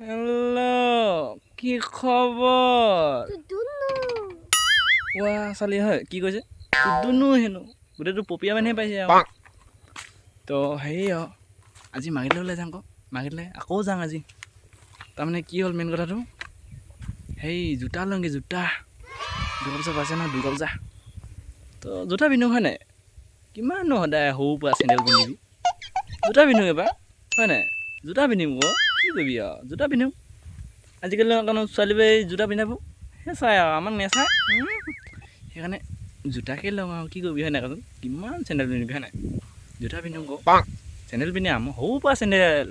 Hello, কি খবৰ? ওৱা চালি হয় কি কৈছে? দুনু হেনো গোটেইটো পপিয়া মানহে পাইছে আৰু তো হেৰি আজি মাগিলে ওলাই যাম আকৌ মাগিলে আকৌ যাম আজি তাৰমানে কি হ'ল মেইন কথাটো সেই জোতা লওঁগৈ জোতা দুৰ্গা পূজা পাইছে নহয় দুৰ্গা পূজা তো জোতা পিন্ধো হয় নাই কিমাননো সদায় সৰুৰ পৰা চেণ্ডেল পিন্ধিবি জোতা পিন্ধো এবাৰ হয় নাই জোতা পিন্ধিম আকৌ কি কৰিবি আৰু জোতা পিন্ধিম আজিকালি কাৰণ ছোৱালীবোৰে জোতা পিন্ধাব সেই চাই আৰু আমাক নেচায় সেইকাৰণে জোতাকে লওঁ আৰু কি কৰিবি হয় নাই কচোন কিমান চেণ্ডেল পিন্ধিবি হয় নাই জোতা পিন্ধো আকৌ চেণ্ডেল পিন্ধি মই সৰুৰ পৰা চেণ্ডেল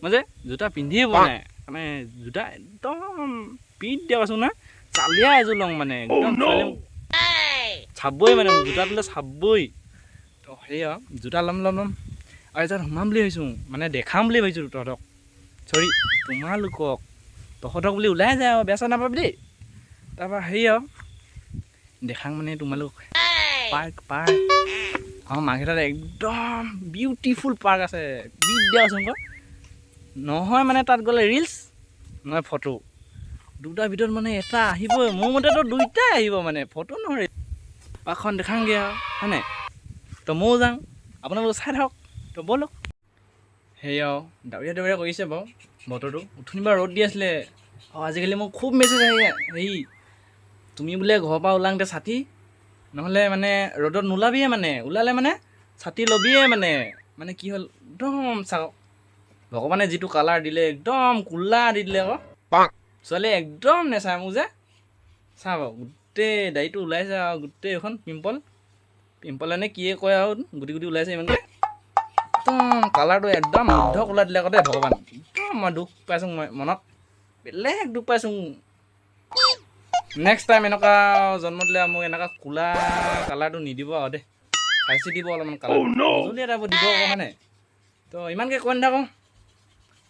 মই যে জোতা পিন্ধিয়ে পোৱা নাই মানে জোতা একদম পিঠ দিয়া কৈছোঁ না চালিয়া এযোৰ লওঁ মানে একদম চাবই মানে জোতা পিন্ধে চাবই তো সেয়া জোতা ল'ম আৰু এজাত সোমাম বুলি ভাবিছোঁ মানে দেখাম বুলি ভাবিছোঁ তহঁতক চৰি তোমালোকক তহঁতক বুলি ওলাই যায় আৰু বেয়া চেয়া নাপাবি দেই তাৰপৰা হেৰি আৰু দেখাম মানে তোমালোক পাৰ্ক আমাৰ মাৰ্ঘেৰিটাত একদম বিউটিফুল পাৰ্ক আছে বিদ্যা আছোঁ আকৌ নহয় মানে তাত গ'লে ৰিলচ নহয় ফটো দুটাৰ ভিতৰত মানে এটা আহিবই মোৰ মতেতো দুইটাই আহিব মানে ফটো নহয় পাৰ্কখন দেখামগৈ আৰু হয় নাই তো ময়ো যাওঁ আপোনালোকে চাই থাকক তো ব'লক সেয়া আৰু ডাৱৰীয়া কৰিছে বাৰু বতৰটো উঠনিবা ৰ'দ দি আছিলে আৰু আজিকালি মোক খুব মেছেজ আহে হেৰি তুমি বোলে ঘৰৰ পৰা ওলাওঁতে ছাতি নহ'লে মানে ৰ'দত নোলাবিয়ে মানে ওলালে মানে ছাতি ল'বিয়ে মানে কি হ'ল একদম চাওক ভগৱানে যিটো কালাৰ দিলে একদম ক'লা দি দিলে আকৌ ছোৱালীয়ে একদম নেচায় মোক যে চাওঁ বাৰু গোটেই দাড়িটো ওলাইছে আৰু গোটেই এখন পিম্পল এনে কিয়ে কয় আৰু গুটি গুটি ওলাইছে ইমানকৈ একদম কালাৰটো একদম শুদ্ধ ক'লা দিলে আকৌ দেই ভগৱান একদম মই দুখ পাইছোঁ মই মনত বেলেগ দুখ পাইছোঁ নেক্সট টাইম এনেকুৱা জন্ম দিলে মোক এনেকুৱা ক'লা কালাৰটো নিদিব আৰু দেই চাই দিব অলপমান কালাৰ জলদি এটা দিব আকৌ হয় নাই তো ইমানকৈ কৈ নাথাকোঁ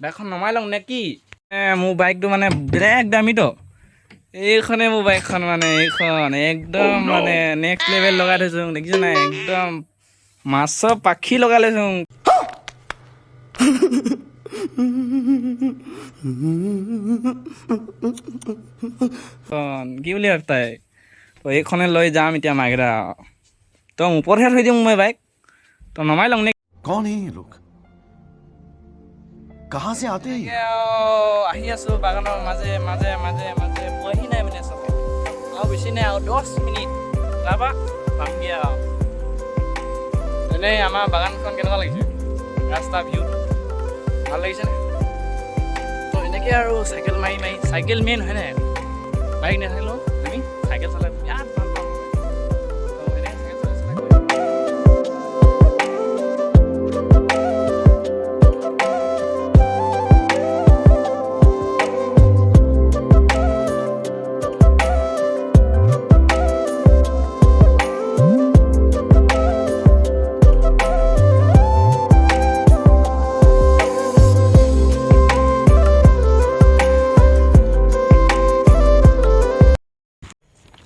বাইকখন নমাই লওঁ নে কি মোৰ বাইকটো মানে বেলেগ দামীতো এইখনে মোৰ বাইকখন মানে এইখন একদম মানে নেক্সট লেভেল লগাই থৈছোঁ দেখিছোঁ নাই একদম মাছৰ পাখি লগাই লৈছোঁ কি বুলি ভাব তাই তো এইখনে লৈ যাম এতিয়া মাৰ্ঘেৰিটা তো ওপৰতহে থৈ দিম মই বাইক তো নমাই লওঁ নে कौन है ये लोग कहाँ से आते हैं আহি আছোঁ বাগানৰ মাজে পোৱাহি নাই মানে চব আৰু বেছি নাই আৰু 10 মিনিট তাৰপৰা পামগৈ আৰু এনেই আমাৰ বাগানখন কেনেকুৱা লাগিছে ৰাস্তা ভিউটো ভাল লাগিছেনে তো এনেকৈ আৰু চাইকেল মাৰি চাইকেল মেইন হয় নাই বাইক নাথাকিলেও আমি চাইকেল চলাই বিৰাট ভাল পাওঁ তো এনেকৈ চাইকেল চলাই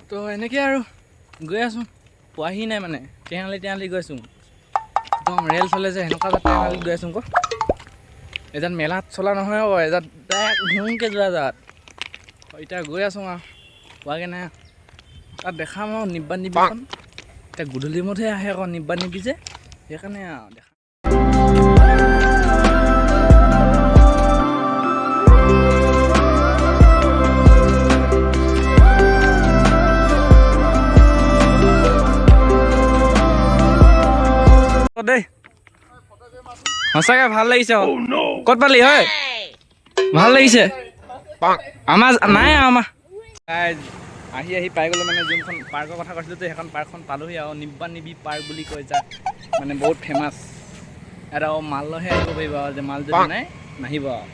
তো এনেকৈ আৰু গৈ আছোঁ পোৱাহি নাই মানে টেঙালি গৈ আছোঁ একদম ৰেল চলে যে সেনেকুৱা এটা টেঙালিত গৈ আছোঁ আকৌ এজাত মেলাত চলা নহয় আকৌ এজাত ডাইৰেক্ট ঘূমকৈ যোৱা জাত এতিয়া গৈ আছোঁ আৰু পোৱাগৈ নাই তাত দেখাম আৰু নিব্বা নিবিখন এতিয়া গধূলি মূৰতহে আহে আকৌ নিব্বা নিবি যে সেইকাৰণে আৰু দেখা দেই সঁচাকৈ ভাল লাগিছে ক'ত পালি হয় ভাল লাগিছে আমাৰ নাই আমাৰ আহি পাই গ'লোঁ মানে যোনখন পাৰ্কৰ কথা কৈছিলোঁ যে সেইখন পাৰ্কখন পালোহি আৰু নিব্বা নিবি পাৰ্ক বুলি কয় যাক মানে বহুত ফেমাছ এটা মাল লৈহে আহিব পাৰিব আৰু যে মাল যদি নাই নাহিব আৰু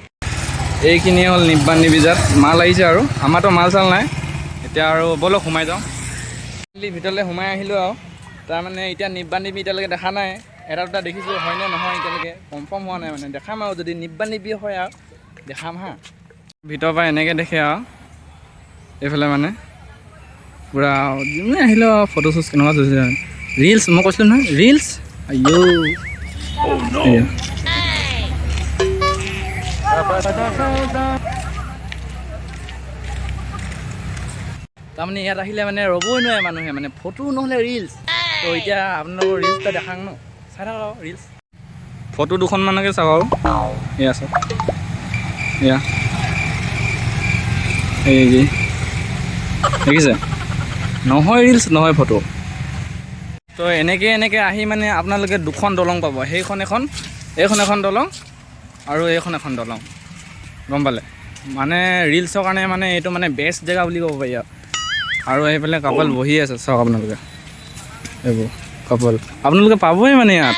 এইখিনি হ'ল নিব্বা নিবি যাত মাল আহিছে আৰু আমাৰতো মাল চাল নাই এতিয়া আৰু ব'লক সোমাই যাওঁ ভিতৰলৈ সোমাই আহিলোঁ আৰু তাৰমানে এতিয়া নিব্বা নিবি এতিয়ালৈকে দেখা নাই এটা দুটা দেখিছোঁ হয়নে নহয় এতিয়ালৈকে কনফাৰ্ম হোৱা নাই মানে দেখাম আৰু যদি নিব্বা নিবি হয় আৰু দেখাম হা ভিতৰৰ পৰা এনেকৈ দেখে আৰু এইফালে মানে পূৰা যোনে আহিলেও আৰু ফটো চুট কেনেকুৱা চলিছে ৰিলচ মই কৈছিলোঁ নহয় ৰিলচ আইঅ' তাৰমানে ইয়াত আহিলে মানে ৰ'বই নোৱাৰে মানুহে মানে ফটো নহ'লে ৰিলছ তো এতিয়া আপোনালোকৰ ৰিলছ এটা দেখাং ন চাই থাকক আৰু ৰিলছ ফটো দুখনমানকে চাওক আৰু এয়া চাওক এয়া এই কি দেখিছে নহয় ৰিলছ নহয় ফটো তো এনেকৈ আহি মানে আপোনালোকে দুখন দলং পাব এইখন এখন দলং আৰু এইখন এখন দলং গম পালে মানে ৰিলছৰ কাৰণে মানে এইটো মানে বেষ্ট জেগা বুলি ক'ব পাৰি আৰু আহি পেলাই কাপল বহি আছে চাওক আপোনালোকে এইবোৰ কাপল আপোনালোকে পাবই মানে ইয়াত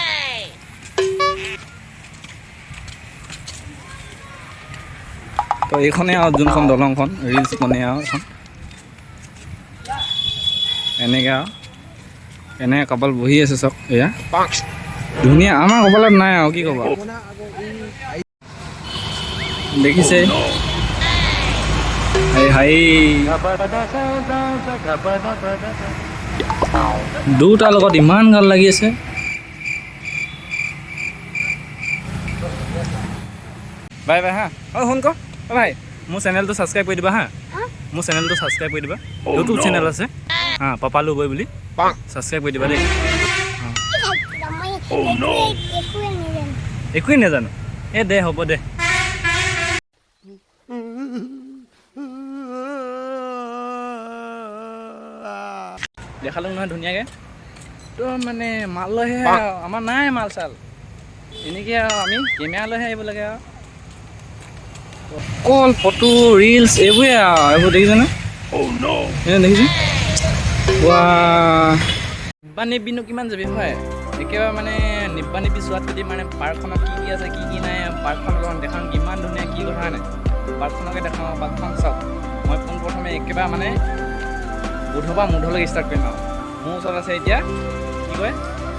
তো এইখনেই আৰু যোনখন দলংখন ৰিলছ বনে আৰু এখন এনেকৈ আৰু এনেকৈ কাপল বহি আছে চাওক এয়া ধুনীয়া আমাৰ কপালত নাই আৰু কি ক'ব দেখিছে হাই দুটাৰ লগত ইমান ভাল লাগি আছে বাই বাই হা শুন ক ভাই মোৰ চেনেলটো ছাবস্ক্ৰাইব কৰি দিবা হা মোৰ চেনেলটো ছাবস্ক্ৰাইব কৰি দিবা ইউটিউব চেনেল আছে হা পাপালো বৈ বুলি ছাবস্ক্ৰাইব কৰি দিবা দেই একোৱেই নাজানো এই দে হ'ব দে দেখালোঁ নহয় ধুনীয়াকৈ তো মানে মাল লৈহে আমাৰ নাই মাল চাল এনেকৈ আৰু আমি কেমেৰা লৈহে আহিব লাগে আৰু অকল ফটো ৰিলছ এইবোৰে আৰু এইবোৰ দেখিছেনে দেখিছে ৱা নিব্বা নিব্বিনো কিমান যাবি হয় একেবাৰে মানে নিব্বা নিব্বি চোৱাত যদি মানে পাৰ্কখনত কি আছে কি নাই পাৰ্কখনত দেখাওঁ কিমান ধুনীয়া কি কথা নাই পাৰ্কখনকে দেখাওঁ পাৰ্কখন চাওক মই পোনপ্ৰথমে একেবাৰে মানে বুধৰ পৰা মুধলৈকে ষ্টাৰ্ট কৰিম আৰু মোৰ ওচৰত আছে এতিয়া কি কয়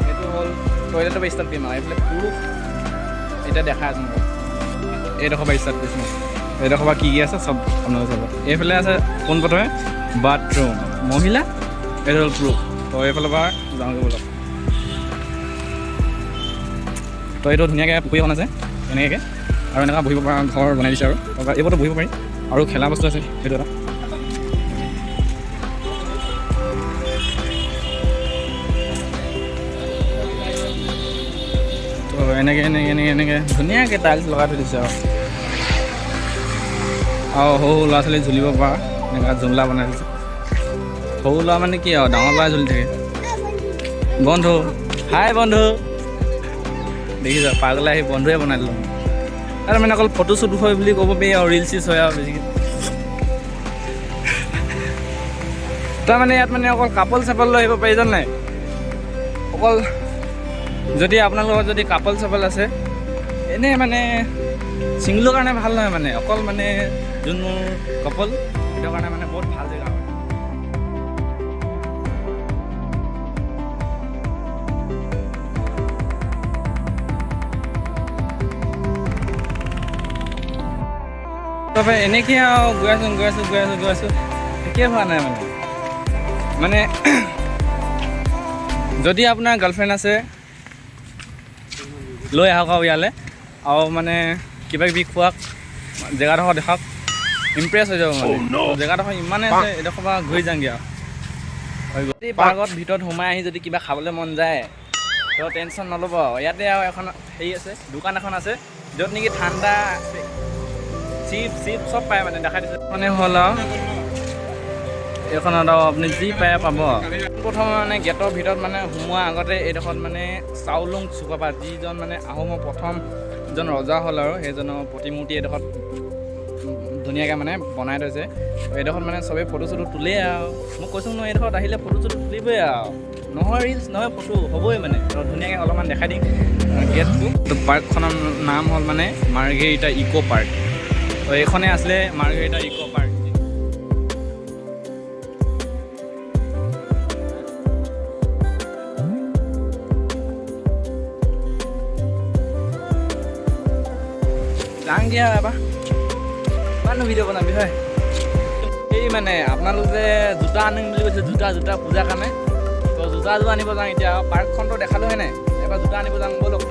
এইটো হ'ল টয়লেটৰ পৰা ষ্টাৰ্ট কৰিম আৰু এইফালে পুৰুষ এতিয়া দেখাই আছোঁ মোক এইডোখৰ পৰা ষ্টাৰ্ট কৰিছোঁ এইডোখৰ পৰা কি আছে চব আপোনালোকে চাব এইফালে আছে পোনপ্ৰথমে বাথৰুম মহিলা এইটো হ'ল পুৰুষ তো এইফালৰ পৰা যাওঁগৈ বলক তো এইটো ধুনীয়াকৈ পুখুৰী এখন আছে এনেকৈ আৰু এনেকুৱা বহিব পৰা ঘৰ বনাই দিছে আৰু এইবোৰতো বহিব পাৰি আৰু খেলা বস্তু আছে সেইটো এটা তো এনেকৈ ধুনীয়াকৈ টাইলছ লগাই থৈ দিছে আৰু সৰু ল'ৰা ছোৱালী ঝুলিব পৰা এনেকুৱা জোনলা বনাই দিছে সৰু ল'ৰা মানে কি আৰু ডাঙৰ ল'ৰাই ঝুলি থাকে বন্ধু হাই বন্ধু দেখিছ পাগলে আহি বন্ধুৱে বনাই দিলোঁ আৰু মানে অকল ফটো শ্বুট হয় বুলি ক'ব পাৰি আৰু ৰিলছ চিলছ হয় আৰু বেছিকৈ তাৰমানে ইয়াত মানে অকল কাপল চাপল লৈ আহিব পাৰি জান নাই অকল যদি আপোনালোকৰ যদি কাপল চাপল আছে এনেই মানে ছিংগলৰ কাৰণে ভাল নহয় মানে অকল মানে যোন মোৰ কাপল সেইটো কাৰণে মানে বহুত ভাল জেগা হয় তাৰপৰা এনেকৈ আৰু গৈ আছোঁ একেই হোৱা নাই মানে যদি আপোনাৰ গাৰ্লফ্ৰেণ্ড আছে লৈ আহক আৰু ইয়ালৈ আৰু মানে কিবা কিবি খোৱাক জেগাডোখৰ দেখাওক ইমপ্ৰেছ হৈ যাব মানে জেগাডোখৰ ইমানেই আছে এডোখৰ পৰা ঘূৰি যাওঁগৈ আৰু হৈ গ'ল এই পাৰ্কত ভিতৰত সোমাই আহি যদি কিবা খাবলৈ মন যায় তো টেনশ্যন নল'ব ইয়াতে আৰু এখন হেৰি আছে দোকান এখন আছে য'ত নেকি ঠাণ্ডা চিপ চব পায় মানে দেখাই দিছে মানে হ'ল আৰু এইখনত আৰু আপুনি যি পায় পাব প্ৰথম মানে গেটৰ ভিতৰত মানে সোমোৱাৰ আগতে এইডোখৰত মানে চাউলুং চুকাফা যিজন মানে আহোমৰ প্ৰথমজন ৰজা হ'ল আৰু সেইজনৰ প্ৰতিমূৰ্তি এইডোখৰত ধুনীয়াকৈ মানে বনাই থৈছে এইডোখৰত মানে চবেই ফটো চটো তোলেই আৰু মোক কৈছোঁ নহয় এইডোখৰত আহিলে ফটো চটো তুলিবই আৰু নহয় ৰিলছ নহয় ফটো হ'বই মানে ধুনীয়াকৈ অলপমান দেখাই দিম গেটটো পাৰ্কখনৰ নাম হ'ল মানে মাৰ্ঘেৰিটা ইক' পাৰ্ক তো এইখনেই আছিলে মাৰ্ঘেৰিটা ইক' পাৰ্ক যাং দিয়া এবাৰ কিমাননো ভিডিঅ' বনাবি হয় এই মানে আপোনালোকে জোতা আনিম বুলি কৈছে জোতা পূজাৰ কাৰণে তো জোতা এযোৰ আনিব যাওঁ এতিয়া পাৰ্কখনটো দেখালোঁ হয় নাই এবাৰ জোতা আনিব যাওঁ ব'লক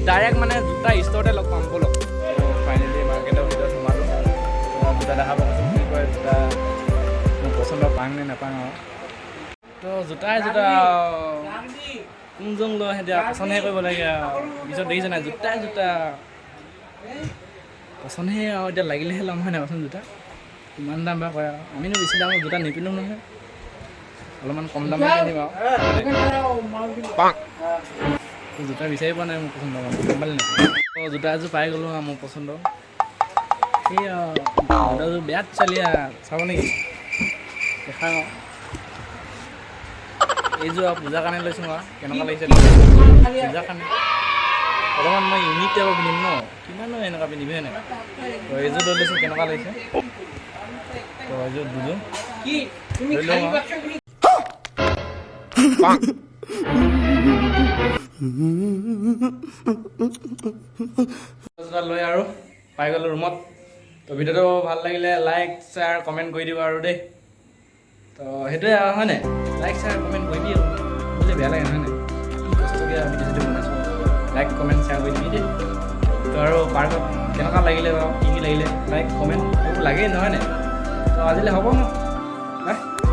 ডাইৰেক্ট মানে জোতা ষ্ট'ৰতে লগ পাম ব'লক ফাইনেলি দেখাব কৈছোঁ কি কয় জোতা মোৰ পচন্দ পাওঁ নে নাপাওঁ আৰু তো জোতাই জোতা কোনজন লয় এতিয়া পচন্দহে কৰিব লাগে আৰু পিছত দেখিছে নাই জোতাই জোতা পচন্দহে আৰু এতিয়া লাগিলেহে ল'ম হয় নাই কচোন জোতা কিমান দাম বা কয় আৰু আমিনো বেছি দামৰ জোতা নিপিন্ধো নহয় অলপমান কম দামত কিনিম আৰু জোতা বিচাৰি পোৱা নাই মোৰ পচন্দ গম পালি নাই জোতা এযোৰ পাই গ'লোঁ আৰু মোৰ পচন্দ সেই জোতাযোৰ বেয়াত চালিয়া চাব নেকি দেখাওঁ আৰু এইযোৰ আৰু পূজাৰ কাৰণে লৈছোঁ আৰু কেনেকুৱা লাগিছে পূজাৰ কাৰণে অলপমান মই ইউনিক টাইপৰ পিন্ধিম ন কিমানো এনেকুৱা পিন্ধিবি হয় নাই তো এইযোৰ লৈ লৈছোঁ কেনেকুৱা লাগিছে তো এইযোৰ দুযোৰ লৈ লওঁ আৰু লৈ আৰু পাই গ'লোঁ ৰুমত তো ভিডিঅ'টো ভাল লাগিলে লাইক শ্বেয়াৰ কমেণ্ট কৰি দিব আৰু দেই তো সেইটোৱে আৰু হয় নাই লাইক শ্বেয়াৰ কমেণ্ট কৰি দিওঁ বুজিলে বেয়া লাগে নহয় নাই কষ্টকৈ ভিডিঅ'টো বনাইছোঁ লাইক কমেণ্ট শ্বেয়াৰ কৰি দিবি দেই তো আৰু পাৰ্কত কেনেকুৱা লাগিলে বাৰু কি কি লাগিলে লাইক কমেণ্ট এইবোৰ লাগেই নহয় নাই তো আজিলৈ হ'ব ন বাই